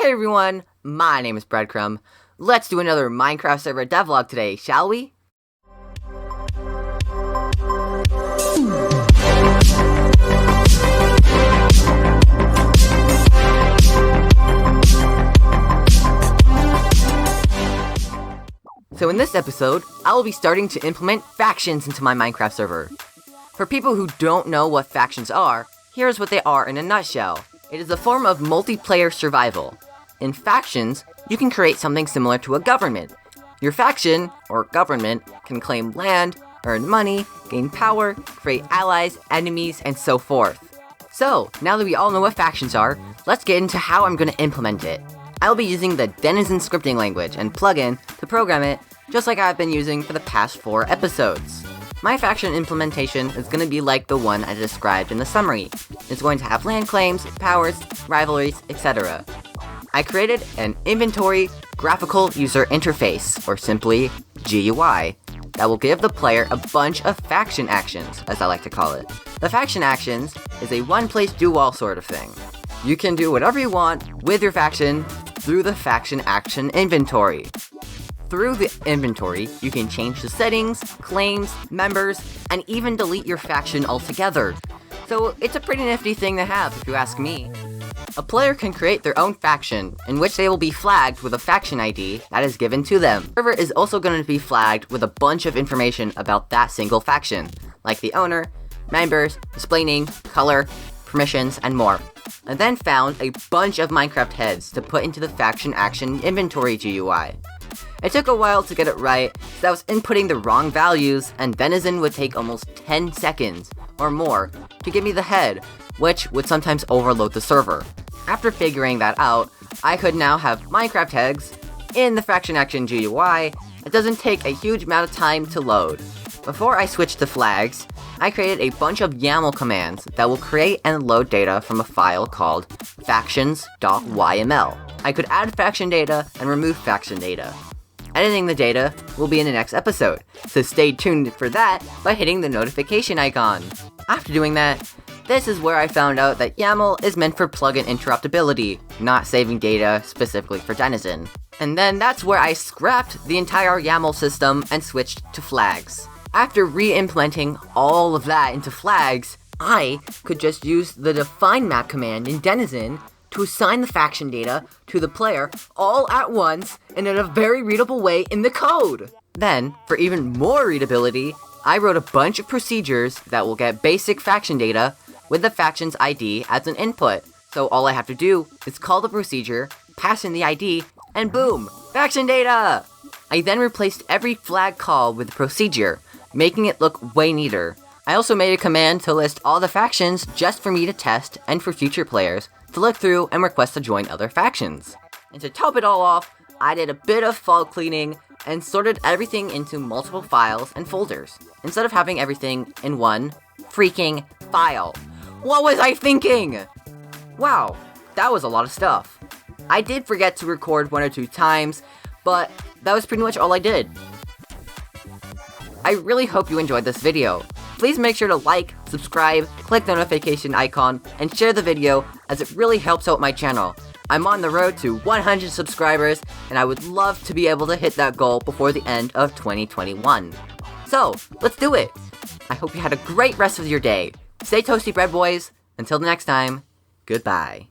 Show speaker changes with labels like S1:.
S1: Hey everyone, my name is Breadcrumb. Let's do another Minecraft Server Devlog today, shall we? So in this episode, I will be starting to implement factions into my Minecraft server. For people who don't know what factions are, here's what they are in a nutshell. It is a form of multiplayer survival. In factions, you can create something similar to a government. Your faction, or government, can claim land, earn money, gain power, create allies, enemies, and so forth. So, now that we all know what factions are, let's get into how I'm going to implement it. I'll be using the Denizen scripting language and plugin to program it, just like I've been using for the past 4 episodes. My faction implementation is going to be like the one I described in the summary. It's going to have land claims, powers, rivalries, etc. I created an inventory graphical user interface, or simply GUI, that will give the player a bunch of faction actions, as I like to call it. The faction actions is a one-place-do-all sort of thing. You can do whatever you want with your faction through the faction action inventory. Through the inventory, you can change the settings, claims, members, and even delete your faction altogether. So it's a pretty nifty thing to have, if you ask me. A player can create their own faction, in which they will be flagged with a faction ID that is given to them. The server is also going to be flagged with a bunch of information about that single faction, like the owner, members, display name, color, permissions, and more. I then found a bunch of Minecraft heads to put into the faction action inventory GUI. It took a while to get it right, so I was inputting the wrong values, and Denizen would take almost 10 seconds, or more, to give me the head, which would sometimes overload the server. After figuring that out, I could now have Minecraft heads in the faction action GUI. It doesn't take a huge amount of time to load. Before I switched to flags, I created a bunch of YAML commands that will create and load data from a file called factions.yml. I could add faction data and remove faction data. Editing the data will be in the next episode, so stay tuned for that by hitting the notification icon. After doing that, this is where I found out that YAML is meant for plugin interruptibility, not saving data specifically for Denizen. And then that's where I scrapped the entire YAML system and switched to flags. After re-implementing all of that into flags, I could just use the define map command in Denizen to assign the faction data to the player all at once and in a very readable way in the code. Then, for even more readability, I wrote a bunch of procedures that will get basic faction data with the faction's ID as an input. So all I have to do is call the procedure, pass in the ID, and boom, faction data! I then replaced every flag call with the procedure, making it look way neater. I also made a command to list all the factions just for me to test and for future players to look through and request to join other factions. And to top it all off, I did a bit of fault cleaning and sorted everything into multiple files and folders, instead of having everything in one freaking file. What was I thinking? Wow, that was a lot of stuff. I did forget to record 1 or 2 times, but that was pretty much all I did. I really hope you enjoyed this video. Please make sure to like, subscribe, click the notification icon, and share the video as it really helps out my channel. I'm on the road to 100 subscribers, and I would love to be able to hit that goal before the end of 2021. So, let's do it! I hope you had a great rest of your day. Stay toasty, bread boys. Until the next time, goodbye.